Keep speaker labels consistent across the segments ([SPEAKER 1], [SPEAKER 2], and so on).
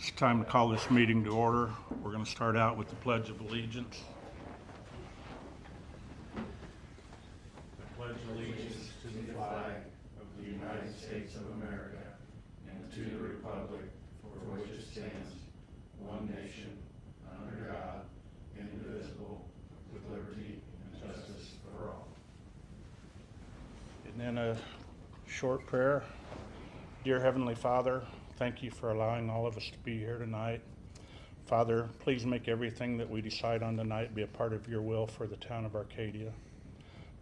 [SPEAKER 1] It's time to call this meeting to order. We're going to start out with the Pledge of Allegiance. I pledge allegiance to the flag of the United States of America and to the republic for which it stands, one nation, under God, indivisible, with liberty and justice for all. And then a short prayer. Dear Heavenly Father, thank you for allowing all of us to be here tonight. Father, please make everything that we decide on tonight be a part of your will for the town of Arcadia.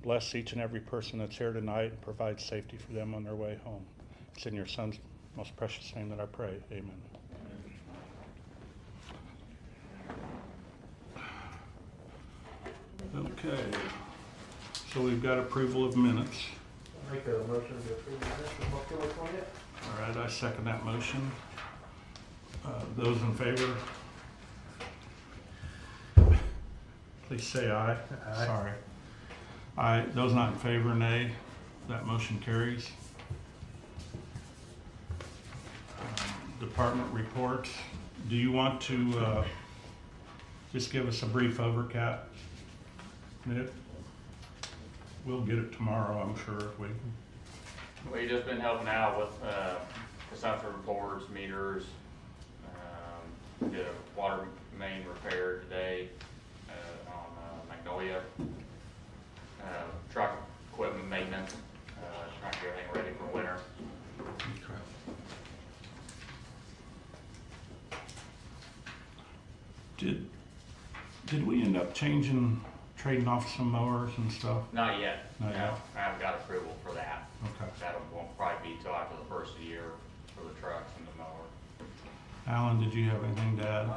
[SPEAKER 1] Bless each and every person that's here tonight and provide safety for them on their way home. It's in your Son's most precious name that I pray. Amen. Okay, so we've got approval of minutes.
[SPEAKER 2] Make a motion to approve the minutes from October 20th.
[SPEAKER 1] All right, I second that motion. Those in favor, please say aye.
[SPEAKER 2] Aye.
[SPEAKER 1] Sorry. Aye. Those not in favor, nay. That motion carries. Department reports. Do you want to just give us a brief overview? We'll get it tomorrow, I'm sure.
[SPEAKER 3] We've just been helping out with consumption reports, meters. Did a water main repair today on Magnolia. Truck equipment maintenance, trying to get everything ready for winter.
[SPEAKER 1] Okay. Did we end up trading off some mowers and stuff?
[SPEAKER 3] Not yet.
[SPEAKER 1] Not
[SPEAKER 3] No,
[SPEAKER 1] yet.
[SPEAKER 3] I haven't got approval for that.
[SPEAKER 1] Okay.
[SPEAKER 3] That won't probably be till after the first of the year for the trucks and the mower.
[SPEAKER 1] Alan, did you have anything to add?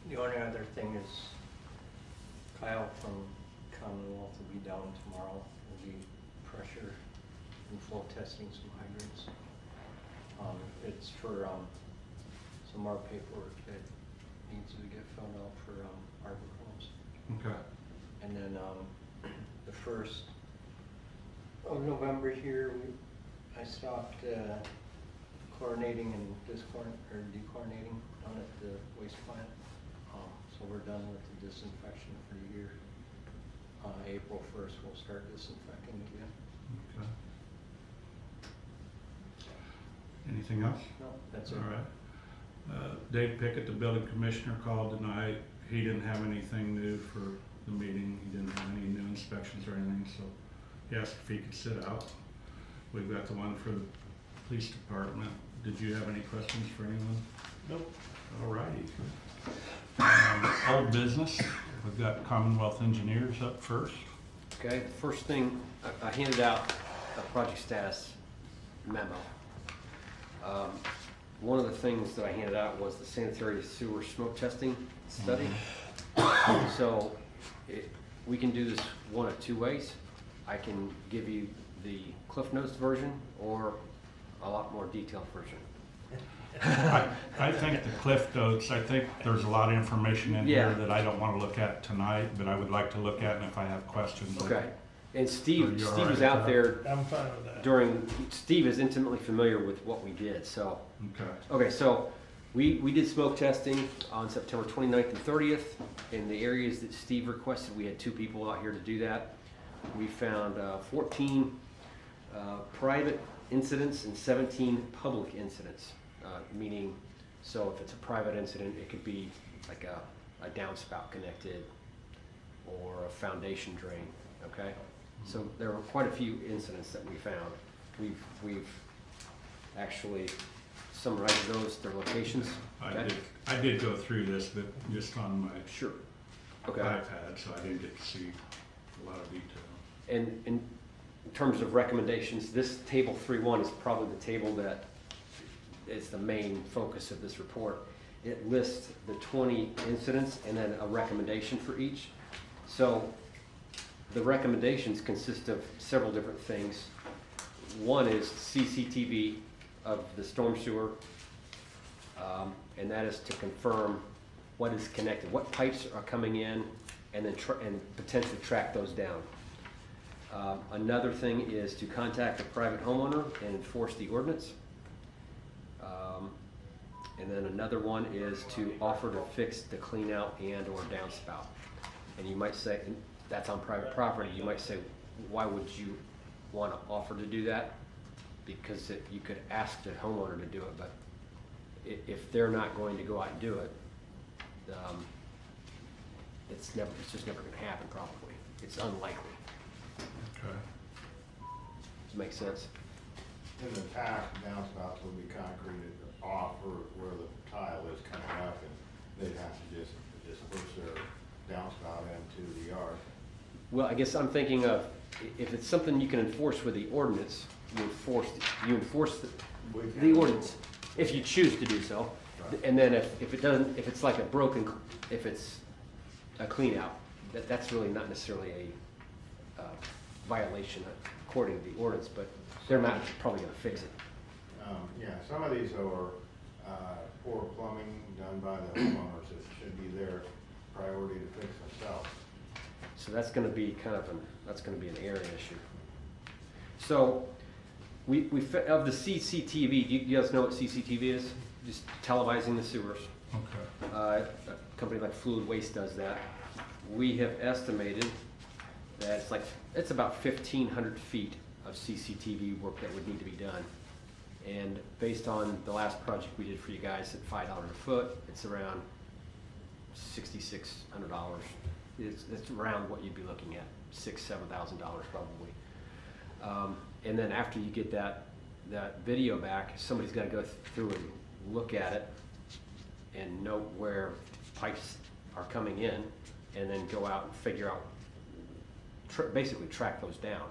[SPEAKER 2] The only other thing is Kyle from Commonwealth will be down tomorrow. We'll be pressure and flow testing some hydrants. It's for some more paperwork that needs to get filled out for Arbor Homes.
[SPEAKER 1] Okay.
[SPEAKER 2] And then the 1st of November here, I stopped chlorinating and dechlorinating down at the waste plant. So we're done with the disinfection for the year. April 1st, we'll start disinfecting again.
[SPEAKER 1] Okay. Anything else?
[SPEAKER 2] No, that's it.
[SPEAKER 1] All right. Dave Pickett, the building commissioner, called tonight. He didn't have anything new for the meeting. He didn't have any new inspections or anything, so he asked if he could sit out. We've got the one for the police department. Did you have any questions for anyone?
[SPEAKER 2] Nope.
[SPEAKER 1] All righty. Old business. We've got Commonwealth Engineers up first.
[SPEAKER 4] Okay, first thing, I handed out a project status memo. One of the things that I handed out was the sanitary sewer smoke testing study. So we can do this one of two ways. I can give you the Cliff Notes version or a lot more detailed version.
[SPEAKER 1] I think the Cliff Notes, I think there's a lot of information in here
[SPEAKER 4] Yeah.
[SPEAKER 1] that I don't want to look at tonight, but I would like to look at, and if I have questions.
[SPEAKER 4] Okay, and Steve
[SPEAKER 1] Are you all
[SPEAKER 4] was
[SPEAKER 1] right
[SPEAKER 4] out
[SPEAKER 1] with
[SPEAKER 4] there
[SPEAKER 5] I'm fine with that.
[SPEAKER 4] Steve is intimately familiar with what we did, so.
[SPEAKER 1] Okay.
[SPEAKER 4] Okay, so we did smoke testing on September 29th and 30th. In the areas that Steve requested, we had 2 people out here to do that. We found 14 private incidents and 17 public incidents, meaning, so if it's a private incident, it could be like a downspout connected or a foundation drain, okay? So there were quite a few incidents that we found. We've actually summarized those, their locations. Okay?
[SPEAKER 1] I did go through this, but just on my
[SPEAKER 4] Sure. Okay.
[SPEAKER 1] iPad, so I didn't get to see a lot of detail.
[SPEAKER 4] And in terms of recommendations, this table 3.1 is probably the table that is the main focus of this report. It lists the 20 incidents and then a recommendation for each. So the recommendations consist of several different things. One is CCTV of the storm sewer, and that is to confirm what is connected, what pipes are coming in, and then potentially track those down. Another thing is to contact a private homeowner and enforce the ordinance. And then another one is to offer to fix the clean out and or downspout. And you might say, and that's on private property, you might say, why would you want to offer to do that? Because you could ask the homeowner to do it, but if they're not going to go out and do it, it's just never going to happen probably. It's unlikely.
[SPEAKER 1] Okay.
[SPEAKER 4] Does it make sense?
[SPEAKER 5] In the past, downspouts would be concreted off where the tile is coming up, and they'd have to just push their downspout into the yard.
[SPEAKER 4] Well, I guess I'm thinking of, if it's something you can enforce with the ordinance, you enforce the ordinance, if you choose to do so.
[SPEAKER 5] Right.
[SPEAKER 4] And then if it doesn't, if it's like if it's a clean out, that's really not necessarily a violation according to the ordinance, but they're not probably gonna fix it.
[SPEAKER 5] Yeah, some of these are poor plumbing done by the homeowners. It should be their priority to fix themselves.
[SPEAKER 4] So that's gonna be that's gonna be an area issue. So, of the CCTV, do you guys know what CCTV is? Just televising the sewers.
[SPEAKER 1] Okay.
[SPEAKER 4] A company like Fluid Waste does that. We have estimated that it's about 1,500 feet of CCTV work that would need to be done. And based on the last project we did for you guys at $5 a foot, it's around $6,600. It's around what you'd be looking at, $7,000 probably. And then after you get that video back, somebody's got to go through and look at it and note where pipes are coming in, and then go out and figure out, basically track those down.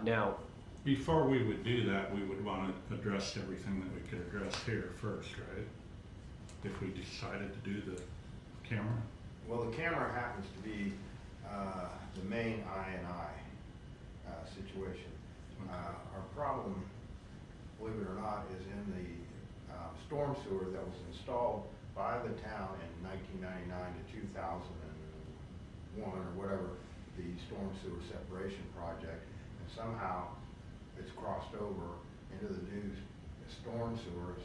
[SPEAKER 4] Now,
[SPEAKER 1] Before we would do that, we would want to address everything that we could address here first, right? If we decided to do the camera?
[SPEAKER 5] Well, the camera happens to be the main I&I situation. Our problem, believe it or not, is in the storm sewer that was installed by the town in 1999 to 2001 or whatever, the storm sewer separation project, and somehow it's crossed over into the new storm sewers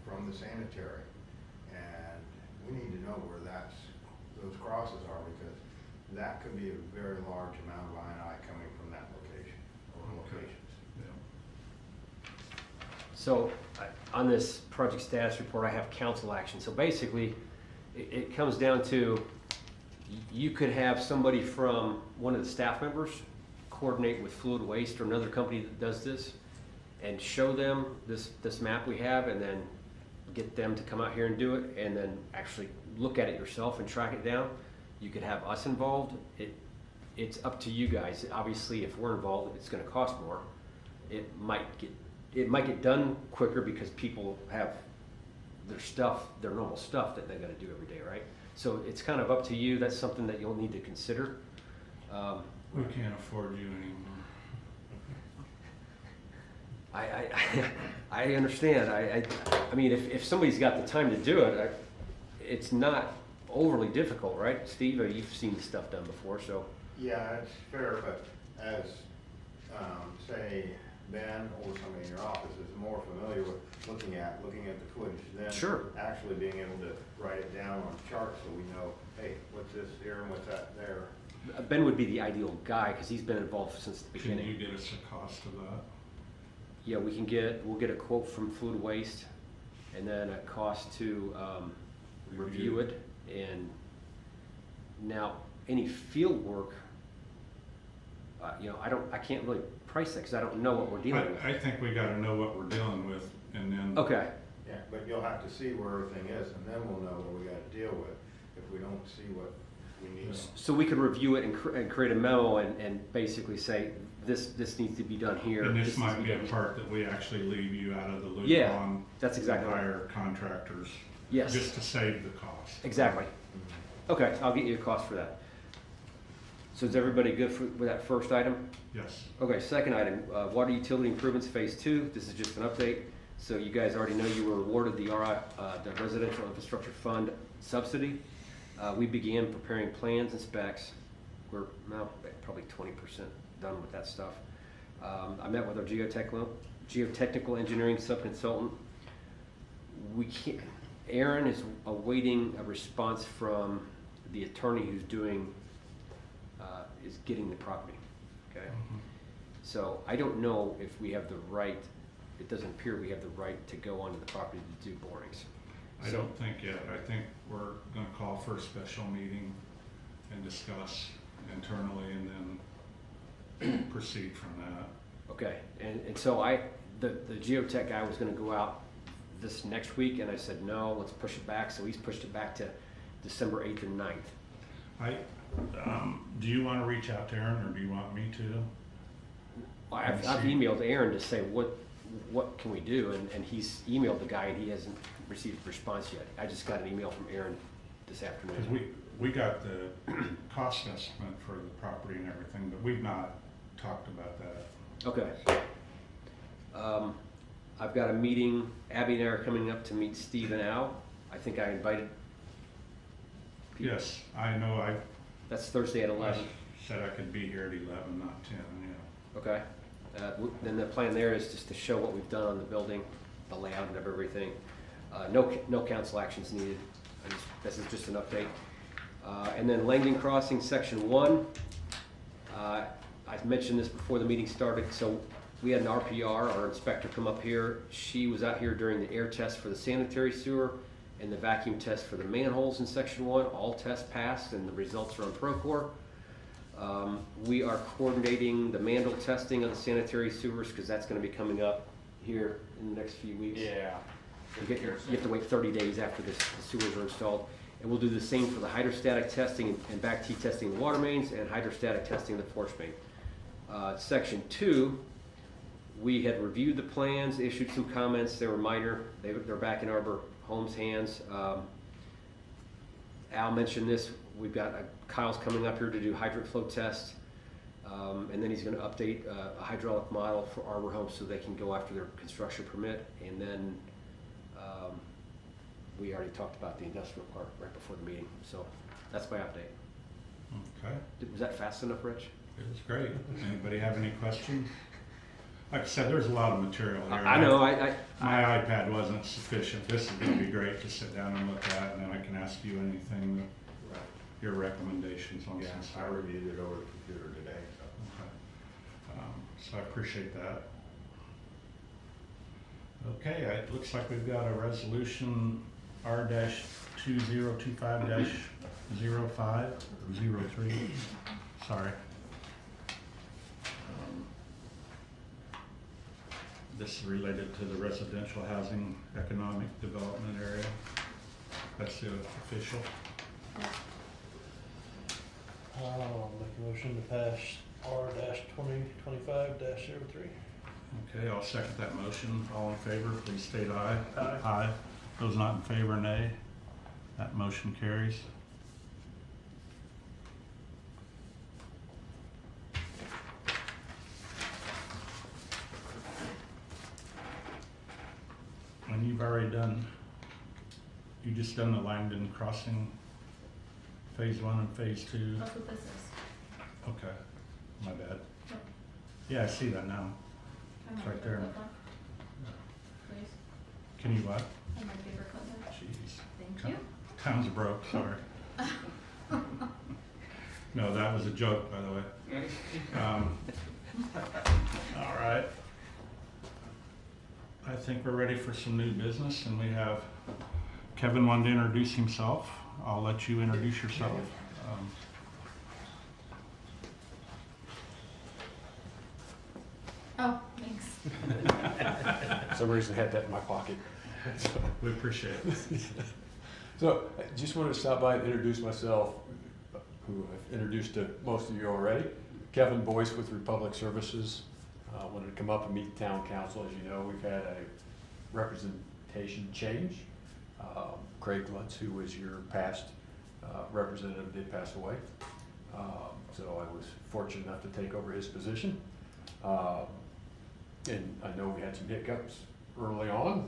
[SPEAKER 5] from the sanitary. And we need to know where those crosses are, because that could be a very large amount of I&I coming from that location or locations.
[SPEAKER 1] Yeah.
[SPEAKER 4] so on this project status report, I have council action. So basically, it comes down to, you could have somebody from one of the staff members coordinate with Fluid Waste or another company that does this, and show them this map we have, and then get them to come out here and do it, and then actually look at it yourself and track it down. You could have us involved. It's up to you guys. Obviously, if we're involved, it's gonna cost more. It might get done quicker because people have their normal stuff that they gotta do every day, right? So it's kind of up to you. That's something that you'll need to consider.
[SPEAKER 1] We can't afford you anymore.
[SPEAKER 4] I understand. I mean, if somebody's got the time to do it, it's not overly difficult, right? Steve, you've seen this stuff done before, so.
[SPEAKER 5] Yeah, it's fair, but as, say, Ben or somebody in your office is more familiar with looking at the footage, then
[SPEAKER 4] Sure.
[SPEAKER 5] actually being able to write it down on charts so we know, hey, what's this here and what's that there.
[SPEAKER 4] Ben would be the ideal guy because he's been involved since the
[SPEAKER 1] Can
[SPEAKER 4] beginning.
[SPEAKER 1] you get us a cost of that?
[SPEAKER 4] Yeah, we'll get a quote from Fluid Waste, and then a cost to review it. And now, any field work, I can't really price that because I don't know what we're dealing with.
[SPEAKER 1] I think we gotta know what we're dealing with, and then.
[SPEAKER 4] Okay,
[SPEAKER 5] Yeah, but you'll have to see where everything is, and then we'll know what we gotta deal with if we don't see what we need.
[SPEAKER 4] so we could review it and create a memo and basically say, this needs to be done here.
[SPEAKER 1] And this
[SPEAKER 4] needs
[SPEAKER 1] might
[SPEAKER 4] to
[SPEAKER 1] be a
[SPEAKER 4] done here.
[SPEAKER 1] part that we actually leave you out of the loop
[SPEAKER 4] Yeah,
[SPEAKER 1] on.
[SPEAKER 4] that's exactly right.
[SPEAKER 1] Hire contractors.
[SPEAKER 4] Yes.
[SPEAKER 1] Just to save the cost.
[SPEAKER 4] Exactly. Okay, I'll get you a cost for that. So is everybody good with that first item?
[SPEAKER 1] Yes.
[SPEAKER 4] Okay, second item, water utility improvements phase 2. This is just an update. So you guys already know you were awarded the the Residential Infrastructure Fund subsidy. We began preparing plans and specs. We're now probably 20% done with that stuff. I met with our geotechnical engineering subconsultant. we can't, Aaron is awaiting a response from the attorney who's doing, is getting the property, okay? So I don't know if we have the right, it doesn't appear we have the right to go onto the property to do borings.
[SPEAKER 1] I don't think yet. I think we're gonna call for a special meeting and discuss internally and then proceed from that.
[SPEAKER 4] Okay, and so the geotech guy was gonna go out this next week, and I said, no, let's push it back, so he's pushed it back to December 8th and 9th.
[SPEAKER 1] Do you wanna reach out to Aaron, or do you want me to?
[SPEAKER 4] I've emailed Aaron to say, what can we do, and he's emailed the guy, and he hasn't received a response yet. I just got an email from Aaron this afternoon.
[SPEAKER 1] Cause we got the cost estimate for the property and everything, but we've not talked about that.
[SPEAKER 4] Okay. I've got a meeting, Abby and I are coming up to meet Steve and Al. I think I invited people.
[SPEAKER 1] Yes, I know,
[SPEAKER 4] That's Thursday at
[SPEAKER 1] I
[SPEAKER 4] 11.
[SPEAKER 1] said I could be here at 11, not 10, yeah.
[SPEAKER 4] Okay. Then the plan there is just to show what we've done on the building, the layout of everything. No council actions needed. This is just an update. And then Langdon Crossing, Section 1. I've mentioned this before the meeting started. So we had an RPR, our inspector, come up here. She was out here during the air test for the sanitary sewer and the vacuum test for the manholes in Section 1. All tests passed, and the results are on Procore. We are coordinating the Mandel testing of the sanitary sewers, because that's going to be coming up here in the next few weeks.
[SPEAKER 3] Yeah.
[SPEAKER 4] You have to wait 30 days after the sewers are installed. And we'll do the same for the hydrostatic testing and back T testing of the water mains and hydrostatic testing of the force main. Section 2, we had reviewed the plans, issued some comments. They were minor. They're back in Arbor Homes' hands. Al mentioned this. We've got Kyle's coming up here to do hydrant flow test. And then he's going to update a hydraulic model for Arbor Homes so they can go after their construction permit. And then we already talked about the industrial park right before the meeting. So that's my update.
[SPEAKER 1] Okay,
[SPEAKER 4] Was that fast enough, Rich?
[SPEAKER 1] it was great. Anybody have any questions? Like I said, there's a lot of material here.
[SPEAKER 4] I know.
[SPEAKER 1] My iPad wasn't sufficient. This is gonna be great to sit down and look at, and then I can ask you anything, your recommendations on
[SPEAKER 5] Yeah,
[SPEAKER 1] some
[SPEAKER 5] I
[SPEAKER 1] stuff.
[SPEAKER 5] reviewed it over the computer today, so.
[SPEAKER 1] Okay. So I appreciate that. Okay, it looks like we've got a resolution R-2025-0503, sorry. This is related to the residential housing economic development area. That's the official.
[SPEAKER 6] I'll make a motion to pass R-2025-03.
[SPEAKER 1] Okay, I'll second that motion. All in favor, please state aye.
[SPEAKER 6] Aye.
[SPEAKER 1] Aye. Those not in favor, nay. That motion carries. And you've already done, you just done the Langdon Crossing Phase 1 and Phase 2.
[SPEAKER 7] That's what this is.
[SPEAKER 1] Okay, my bad.
[SPEAKER 7] Yep.
[SPEAKER 1] Yeah, I see that now.
[SPEAKER 7] Can I
[SPEAKER 1] It's
[SPEAKER 7] have
[SPEAKER 1] right
[SPEAKER 7] the
[SPEAKER 1] there.
[SPEAKER 7] clip back, please?
[SPEAKER 1] Can you what?
[SPEAKER 7] And my paper clip back.
[SPEAKER 1] Jeez.
[SPEAKER 7] Thank
[SPEAKER 1] Town-
[SPEAKER 7] you.
[SPEAKER 1] Town's broke, sorry. No, that was a joke, by the way. All right. I think we're ready for some new business, and we have Kevin wanted to introduce himself. I'll let you introduce yourself.
[SPEAKER 7] Oh, thanks.
[SPEAKER 8] For some reason I had that in my pocket.
[SPEAKER 1] We appreciate it.
[SPEAKER 8] So I just wanted to stop by and introduce myself, who I've introduced to most of you already. Kevin Boyce with Republic Services. Wanted to come up and meet the town council. As you know, we've had a representation change. Craig Lutz, who was your past representative, did pass away. So I was fortunate enough to take over his position. And I know we had some hiccups early on,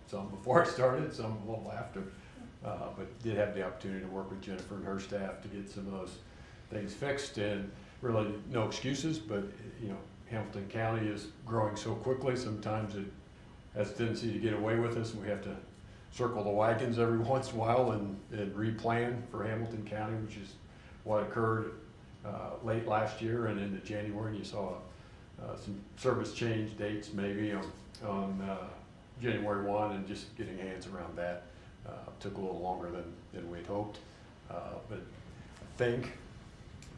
[SPEAKER 8] some before I started, some a little after, but did have the opportunity to work with Jennifer and her staff to get some of those things fixed, and really no excuses, but you know, Hamilton County is growing so quickly, sometimes it has a tendency to get away with us, and we have to circle the wagons every once in a while and replan for Hamilton County, which is what occurred late last year and into January. And you saw some service change dates maybe on January 1, and just getting hands around that took a little longer than we'd hoped. But I think,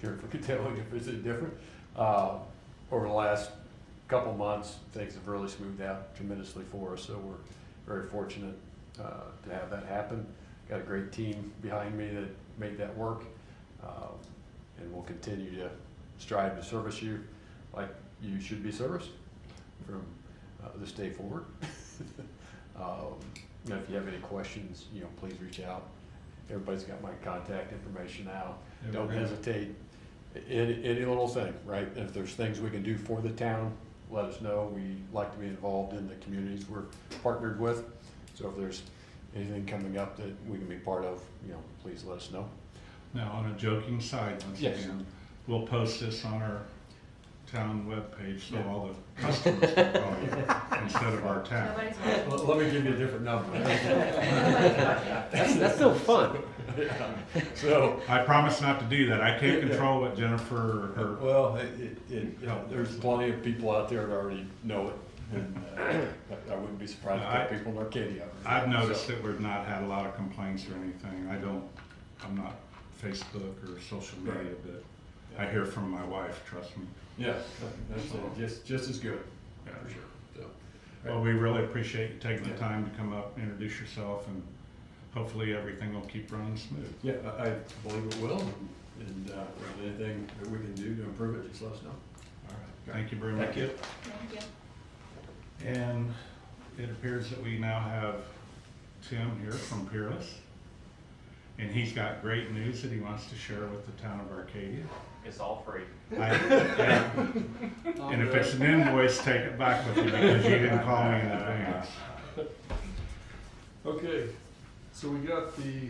[SPEAKER 8] careful telling if it's any different, over the last couple months, things have really smoothed out tremendously for us. So we're very fortunate to have that happen. Got a great team behind me that made that work, and we'll continue to strive to service you like you should be serviced from this day forward. If you have any questions, please reach out. Everybody's got my contact information now.
[SPEAKER 1] Yeah,
[SPEAKER 8] Don't
[SPEAKER 1] we're gonna-
[SPEAKER 8] hesitate. Any little thing, right? If there's things we can do for the town, let us know. We like to be involved in the communities we're partnered with. So if there's anything coming up that we can be part of, please let us know.
[SPEAKER 1] Now, on a joking side, once
[SPEAKER 8] Yes.
[SPEAKER 1] again, we'll post this on our town webpage, so
[SPEAKER 8] Yeah.
[SPEAKER 1] all the customers can call you instead of our town.
[SPEAKER 7] Nobody's watching.
[SPEAKER 8] Let me give you a different number.
[SPEAKER 4] That's no fun.
[SPEAKER 8] So,
[SPEAKER 1] I promise not to do that. I can't control what Jennifer or
[SPEAKER 8] well, there's plenty of people out there that already know it, and I wouldn't be surprised if there are people in Arcadia.
[SPEAKER 1] I've noticed that we've not had a lot of complaints or anything. I'm not Facebook or social media,
[SPEAKER 8] Right.
[SPEAKER 1] but I hear from my wife, trust me.
[SPEAKER 8] Yeah, that's just as good,
[SPEAKER 1] Yeah.
[SPEAKER 8] for sure, so.
[SPEAKER 1] Well, we really appreciate you taking the time to come up, introduce yourself, and hopefully everything will keep running smooth.
[SPEAKER 8] Yeah, I believe it will, and if there's anything that we can do to improve it, just let us know.
[SPEAKER 1] All right, thank you very much.
[SPEAKER 8] Thank you.
[SPEAKER 7] Thank you.
[SPEAKER 1] And it appears that we now have Tim here from Peerless. And he's got great news that he wants to share with the town of Arcadia.
[SPEAKER 3] It's all free.
[SPEAKER 1] Yeah. And if it's an invoice, take it back with you because you didn't call me in advance.
[SPEAKER 6] Okay, so we got the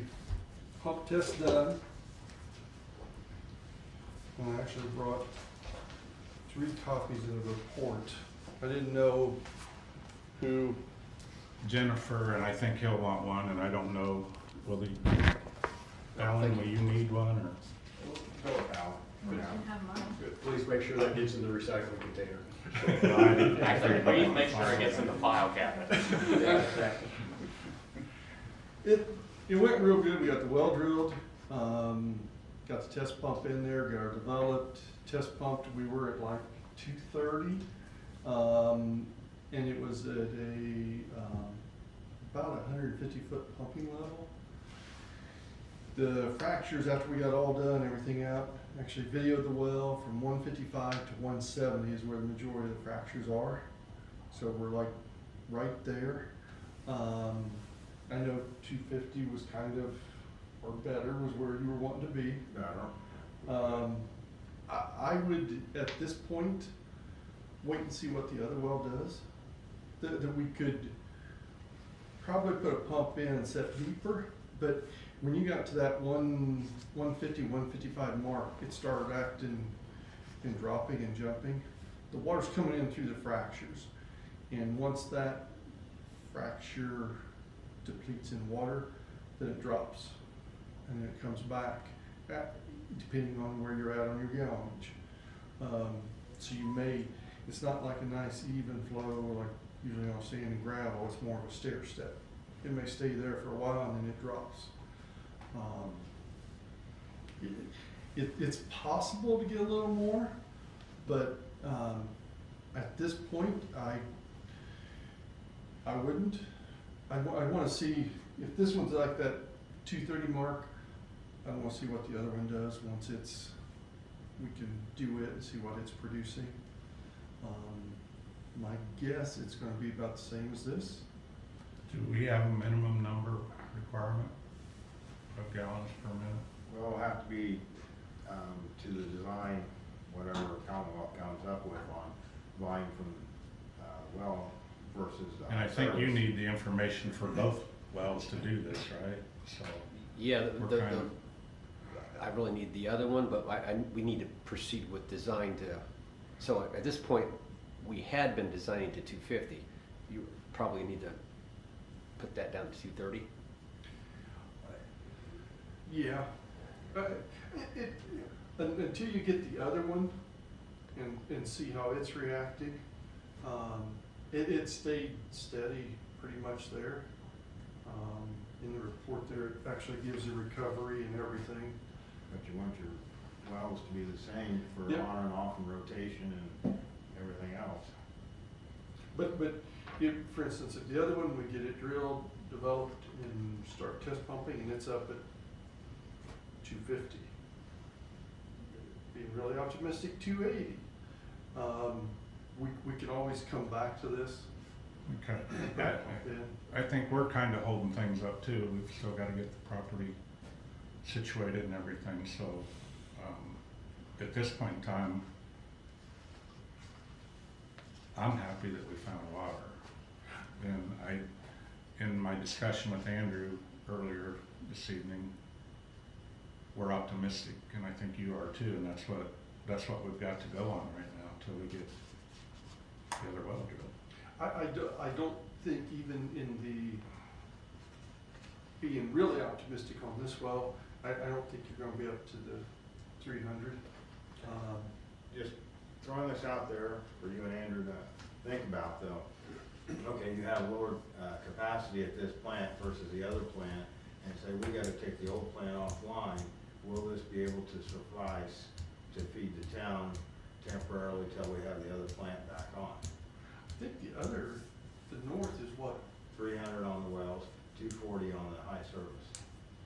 [SPEAKER 6] pump test done. And I actually brought 3 copies of the report. I didn't know who,
[SPEAKER 1] Jennifer, and I think he'll want one, and I don't know, will he, Alan, will you need one, or?
[SPEAKER 5] Go with Al.
[SPEAKER 7] You can have mine.
[SPEAKER 8] Good. Please make sure that gets in the recycling container.
[SPEAKER 3] Actually, please make sure it gets in the file cabinet.
[SPEAKER 6] it went real good. We got the well drilled, got the test pump in there, got our developed, test pumped. We were at like 230, and it was at a about 150-foot pumping level. The fractures, after we got all done, everything out, actually videoed the well from 155 to 170 is where the majority of the fractures are. So we're like right there. I know 250 was kind of, or better, was where you were wanting to be. I would, at this point, wait and see what the other well does. That we could probably put a pump in and set deeper, but when you got to that 150, 155 mark, it started acting and dropping and jumping. The water's coming in through the fractures, and once that fracture depletes in water, then it drops, and then it comes back, depending on where you're at on your gallonage. So you may, it's not like a nice even flow like usually on sand and gravel, it's more of a stair step. It may stay there for a while and then it drops. It's possible to get a little more, but at this point, I wouldn't. I want to see if this one's like that 230 mark. I want to see what the other one does once we can do it and see what it's producing. My guess it's going to be about the same as this.
[SPEAKER 1] Do we have a minimum number requirement of gallons per minute?
[SPEAKER 5] Well, it'll have to be, to the design, whatever Commonwealth comes up with on volume from, well versus.
[SPEAKER 1] And I think you
[SPEAKER 5] service.
[SPEAKER 1] need the information for both wells to do this, right? So,
[SPEAKER 4] Yeah,
[SPEAKER 1] We're kind of-
[SPEAKER 4] I really need the other one, but we need to proceed with design to, so at this point, we had been designing to 250. You probably need to put that down to 230.
[SPEAKER 6] Yeah. It, until you get the other one and see how it's reacting, it stayed steady pretty much there. In the report there, it actually gives the recovery and everything.
[SPEAKER 5] But you want your wells to be the same for
[SPEAKER 6] Yep.
[SPEAKER 5] on and off and rotation and everything else.
[SPEAKER 6] But if, for instance, if the other one, we get it drilled, developed, and start test pumping, and it's up at 250. Being really optimistic, 280. We can always come back to this.
[SPEAKER 1] Okay.
[SPEAKER 6] Then,
[SPEAKER 1] I think we're kind of holding things up too. We've still got to get the property situated and everything, so, at this point in time, I'm happy that we found water. And in my discussion with Andrew earlier this evening, we're optimistic, and I think you are too, and that's what we've got to go on right now until we get the other well drilled.
[SPEAKER 6] I don't think even in the being really optimistic on this well, I don't think you're gonna be up to the 300.
[SPEAKER 5] Just throwing this out there for you and Andrew to think about though. Okay, you have lower capacity at this plant versus the other plant, and say, we gotta take the old plant offline. Will this be able to suffice to feed the town temporarily till we have the other plant back on?
[SPEAKER 6] I think the north is what?
[SPEAKER 5] 300 on the wells, 240 on the high service.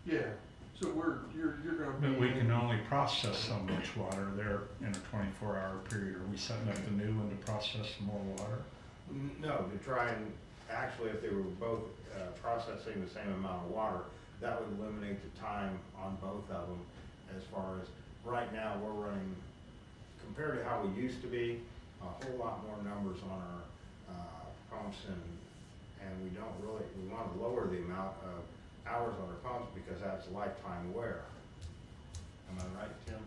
[SPEAKER 6] Yeah, so you're gonna be.
[SPEAKER 1] But we can only process so much water there in a 24-hour period. Are we setting up the new one to process more water?
[SPEAKER 5] No, to try and, actually, if they were both processing the same amount of water, that would eliminate the time on both of them. As far as, right now, we're running, compared to how we used to be, a whole lot more numbers on our pumps, and we don't really, we want to lower the amount of hours on our pumps because that's lifetime wear. Am I right, Tim?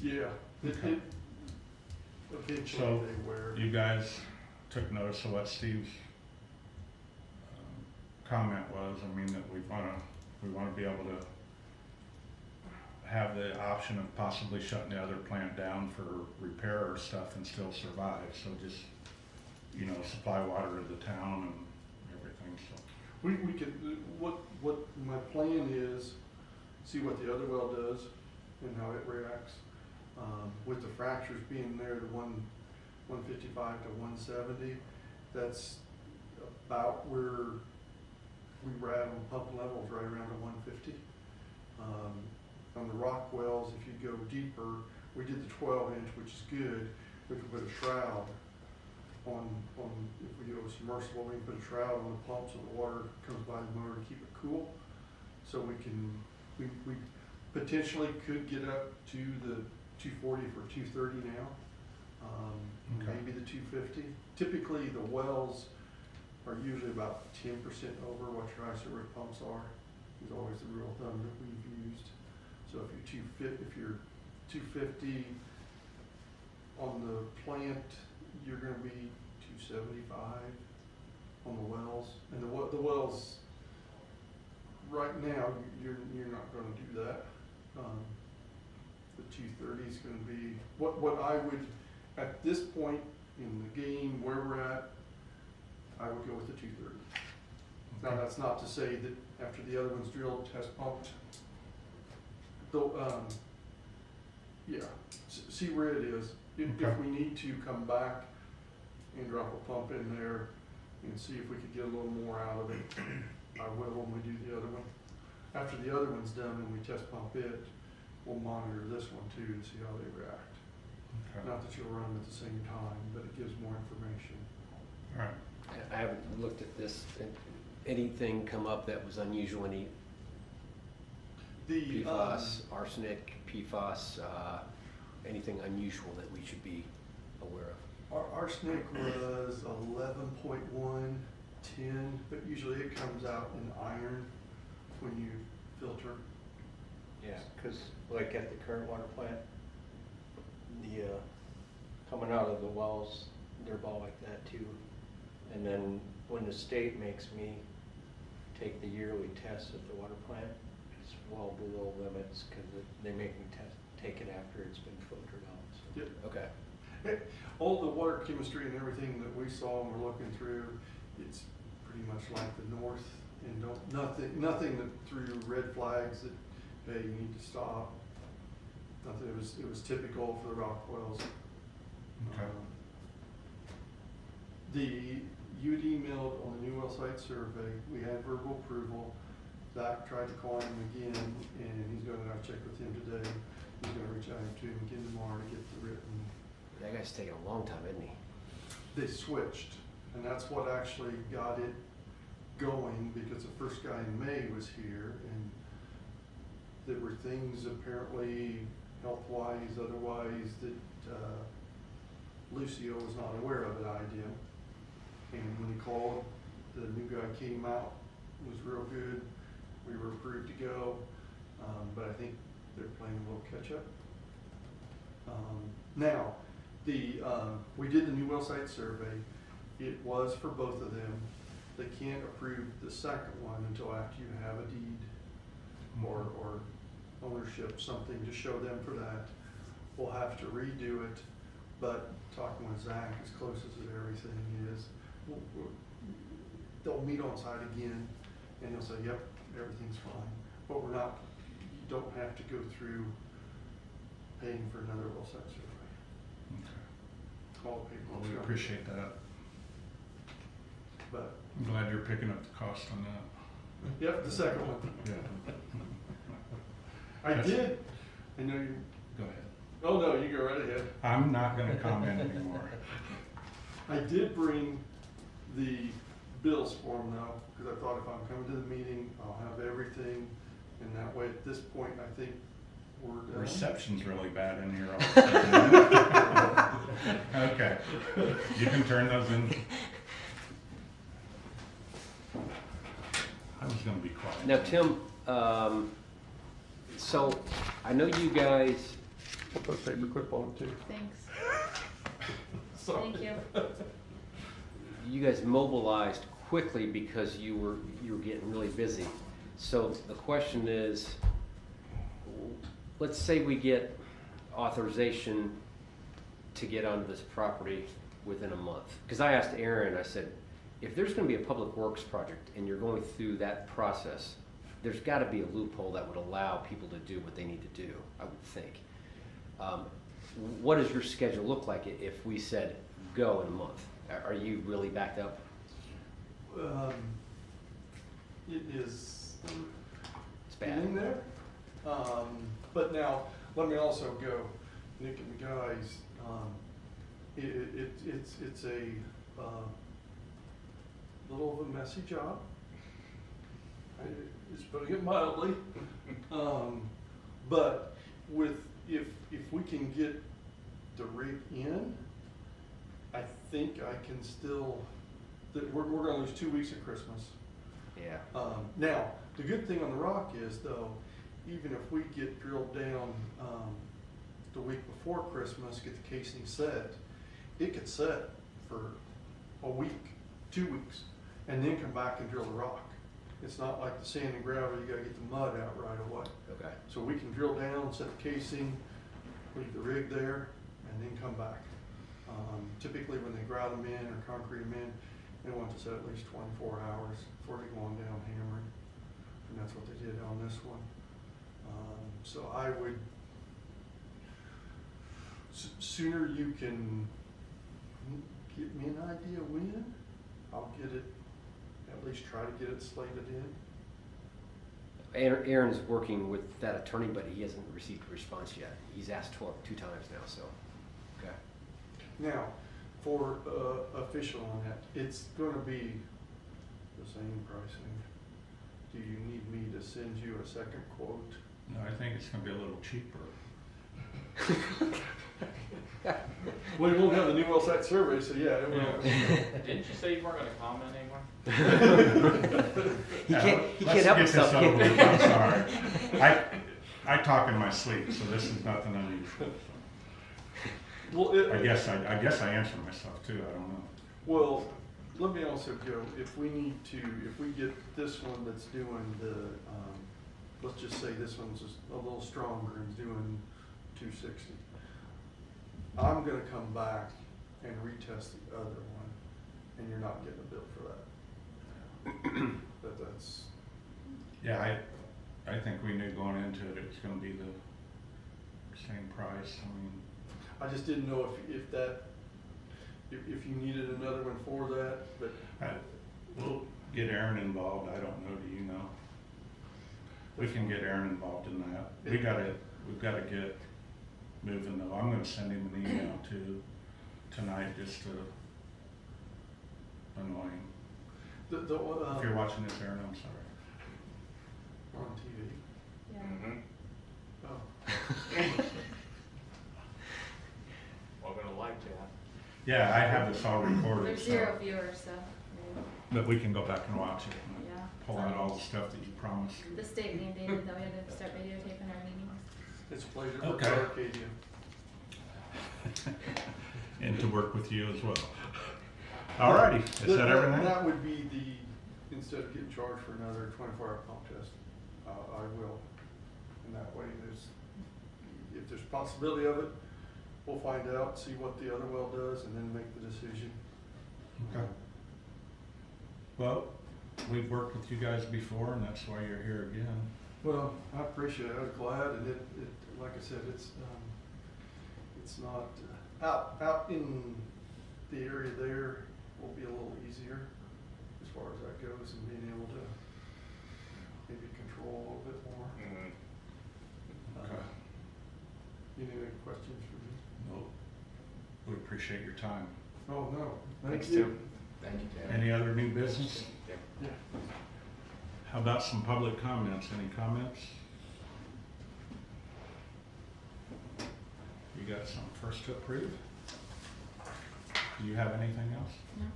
[SPEAKER 6] Yeah,
[SPEAKER 1] Okay.
[SPEAKER 6] eventually
[SPEAKER 1] So,
[SPEAKER 6] they wear.
[SPEAKER 1] you guys took notice of what Steve's comment was. I mean, that we wanna be able to have the option of possibly shutting the other plant down for repair or stuff and still survive. So just, supply water to the town and everything, so.
[SPEAKER 6] We could, what my plan is, see what the other well does and how it reacts. With the fractures being there, the 155 to 170, that's about where we were at on pump levels, right around the 150. On the rock wells, if you go deeper, we did the 12-inch, which is good. We could put a shroud on, if we do a submersible, we can put a shroud on the pump so the water comes by the motor to keep it cool. So we potentially could get up to the 240 for 230 now,
[SPEAKER 1] Okay.
[SPEAKER 6] maybe the 250. Typically, the wells are usually about 10% over what your isotope pumps are. Is always the rule of thumb that we've used. So if you're 250 on the plant, you're going to be 275 on the wells. And the wells, right now, you're not going to do that. The 230 is going to be what I would, at this point in the game where we're at, I would go with the 230. Now, that's not to say that after the other one's drilled, test pumped, though, see where it is. If
[SPEAKER 1] Okay.
[SPEAKER 6] we need to come back and drop a pump in there and see if we could get a little more out of it, I will when we do the other one. After the other one's done and we test pump it, we'll monitor this one too to see how they react.
[SPEAKER 1] Okay.
[SPEAKER 6] Not that you'll run them at the same time, but it gives more information.
[SPEAKER 1] All right.
[SPEAKER 4] I haven't looked at this. Anything come up that was unusual? Any
[SPEAKER 6] The
[SPEAKER 4] PFAS, arsenic, PFAS, anything unusual that we should be aware of?
[SPEAKER 6] Our arsenic was 11.110, but usually it comes out in iron when you filter.
[SPEAKER 2] Yeah, because like at the current water plant, coming out of the wells, they're all like that too. And then when the state makes me take the yearly test at the water plant, it's well below limits, cause they make me take it after it's been filtered out, so.
[SPEAKER 6] Yep.
[SPEAKER 4] Okay.
[SPEAKER 6] All the water chemistry and everything that we saw and we're looking through, it's pretty much like the north, and nothing that threw red flags that, hey, you need to stop. Nothing, it was typical for the rock wells.
[SPEAKER 1] Okay.
[SPEAKER 6] You'd emailed on the new well site survey, we had verbal approval. Zach tried to call him again, and he's I've checked with him today. He's gonna reach out to him again tomorrow to get the written.
[SPEAKER 4] That guy's taking a long time, isn't he?
[SPEAKER 6] They switched, and that's what actually got it going, because the first guy in May was here, and there were things apparently health-wise, otherwise, that Lucio was not aware of at IDM. And when he called, the new guy came out, was real good. We were approved to go, but I think they're playing a little catch-up. Now, we did the new well site survey. It was for both of them. They can't approve the second one until after you have a deed or ownership, something to show them for that. We'll have to redo it, but talking with Zach, as close as everything is, they'll meet on site again, and he'll say, yep, everything's fine. But you don't have to go through paying for another well site survey.
[SPEAKER 1] Okay.
[SPEAKER 6] All the
[SPEAKER 1] Well,
[SPEAKER 6] paperwork's
[SPEAKER 1] we
[SPEAKER 6] done.
[SPEAKER 1] appreciate that.
[SPEAKER 6] But,
[SPEAKER 1] I'm glad you're picking up the cost on that.
[SPEAKER 6] yep, the second one.
[SPEAKER 1] Yeah.
[SPEAKER 6] I know you,
[SPEAKER 1] Go ahead.
[SPEAKER 6] oh no, you go right ahead.
[SPEAKER 1] I'm not gonna comment anymore.
[SPEAKER 6] I did bring the bills form though, because I thought if I'm coming to the meeting, I'll have everything, and that way at this point, I think we're done.
[SPEAKER 1] Reception's really bad in here. all of a sudden. Okay, you can turn those in. I was gonna be quiet.
[SPEAKER 4] Now, Tim, so I know you guys,
[SPEAKER 6] I'll put a paperclip on it too.
[SPEAKER 7] Thanks.
[SPEAKER 6] Sorry.
[SPEAKER 7] Thank you.
[SPEAKER 4] you guys mobilized quickly because you were getting really busy. So the question is, let's say we get authorization to get onto this property within a month. Because I asked Aaron, I said, if there's going to be a public works project and you're going through that process, there's got to be a loophole that would allow people to do what they need to do, I would think. What does your schedule look like if we said go in a month? Are you really backed up?
[SPEAKER 6] It is
[SPEAKER 4] It's bad.
[SPEAKER 6] in there. But now, let me also go, Nick and the guys, it's a little of a messy job. It's putting it mildly. But if we can get the rig in, I think I can still, we're gonna lose 2 weeks of Christmas.
[SPEAKER 4] Yeah.
[SPEAKER 6] Now, the good thing on the rock is though, even if we get drilled down the week before Christmas, get the casing set, it could set for a week, 2 weeks, and then come back and drill the rock. It's not like the sand and gravel, you gotta get the mud out right away.
[SPEAKER 4] Okay.
[SPEAKER 6] So we can drill down, set the casing, leave the rig there, and then come back. Typically when they grout them in or concrete them in, they want to set at least 24 hours before they go on down hammering. And that's what they did on this one. So I would, sooner you can give me an idea when, I'll get it, at least try to get it slated in.
[SPEAKER 4] Aaron's working with that attorney, but he hasn't received a response yet. He's asked two times now, so, okay.
[SPEAKER 6] Now, for official on that, it's gonna be the same pricing. Do you need me to send you a second quote?
[SPEAKER 1] No, I think it's gonna be a little cheaper.
[SPEAKER 6] Well, you won't have the new well site survey, so yeah, it will.
[SPEAKER 3] Didn't you say you weren't gonna comment anymore?
[SPEAKER 4] He can't
[SPEAKER 1] Let's
[SPEAKER 4] help
[SPEAKER 1] get this
[SPEAKER 4] himself.
[SPEAKER 1] over with. I'm sorry. I talk in my sleep, so this is nothing unusual.
[SPEAKER 6] Well,
[SPEAKER 1] I guess I answer myself too, I don't know.
[SPEAKER 6] well, let me also go, if we need to, if we get this one that's doing the, let's just say this one's just a little stronger and is doing 260. I'm gonna come back and retest the other one, and you're not getting a bill for that. That's,
[SPEAKER 1] Yeah, I think we knew going into it, it's gonna be the same price. I mean,
[SPEAKER 6] I just didn't know if that, if you needed another one for that, but
[SPEAKER 1] we'll get Aaron involved. I don't know, do you know? We can get Aaron involved in that. We've gotta get moving though. I'm gonna send him an email too tonight just to annoy him. If you're watching this, Aaron, I'm sorry.
[SPEAKER 6] on TV.
[SPEAKER 7] Yeah.
[SPEAKER 3] Mm-hmm.
[SPEAKER 6] Oh.
[SPEAKER 3] We're gonna like that.
[SPEAKER 1] Yeah, I have this all recorded,
[SPEAKER 7] There's
[SPEAKER 1] so,
[SPEAKER 7] 0 viewers, so, I mean,
[SPEAKER 1] but we can go back and watch it and
[SPEAKER 7] yeah.
[SPEAKER 1] pull out all the stuff that you promised.
[SPEAKER 7] The state mandated that we had to start videotaping our meetings.
[SPEAKER 6] It's a pleasure to
[SPEAKER 1] Okay.
[SPEAKER 6] Arcadia.
[SPEAKER 1] And to work with you as well. Alrighty, is that everything?
[SPEAKER 6] That would be the, instead of getting charged for another 24-hour pump test, I will. And that way if there's possibility of it, we'll find out, see what the other well does, and then make the decision.
[SPEAKER 1] Okay. Well, we've worked with you guys before and that's why you're here again.
[SPEAKER 6] Well, I appreciate it, I'm glad, and it, like I said, it's not, out in the area there will be a little easier as far as that goes, and being able to maybe control a little bit more.
[SPEAKER 1] Okay.
[SPEAKER 6] You need any questions for me?
[SPEAKER 1] Well, we appreciate your time.
[SPEAKER 6] Oh, no.
[SPEAKER 4] Thanks,
[SPEAKER 6] Thank you.
[SPEAKER 4] Tim.
[SPEAKER 5] Thank you, Tim.
[SPEAKER 1] Any other new business?
[SPEAKER 6] Yeah.
[SPEAKER 1] How about some public comments? Any comments? You got some first to approve? Do you have anything else?
[SPEAKER 7] No?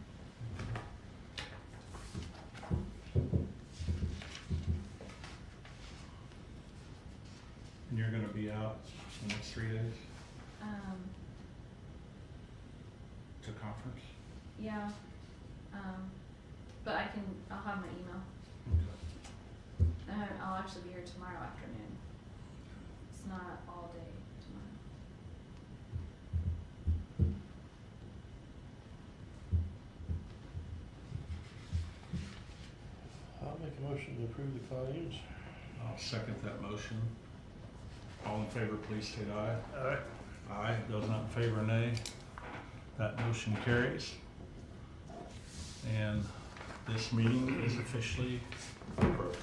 [SPEAKER 1] And you're gonna be out the next 3 days to conference?
[SPEAKER 7] Yeah, but I'll have my email. I'll actually be here tomorrow afternoon. It's not all day tomorrow.
[SPEAKER 9] I'll make a motion to approve the claims.
[SPEAKER 1] I'll second that motion. All in favor, please state aye.
[SPEAKER 9] Aye.
[SPEAKER 1] Aye. Those not in favor, nay. That motion carries. And this meeting is officially approved.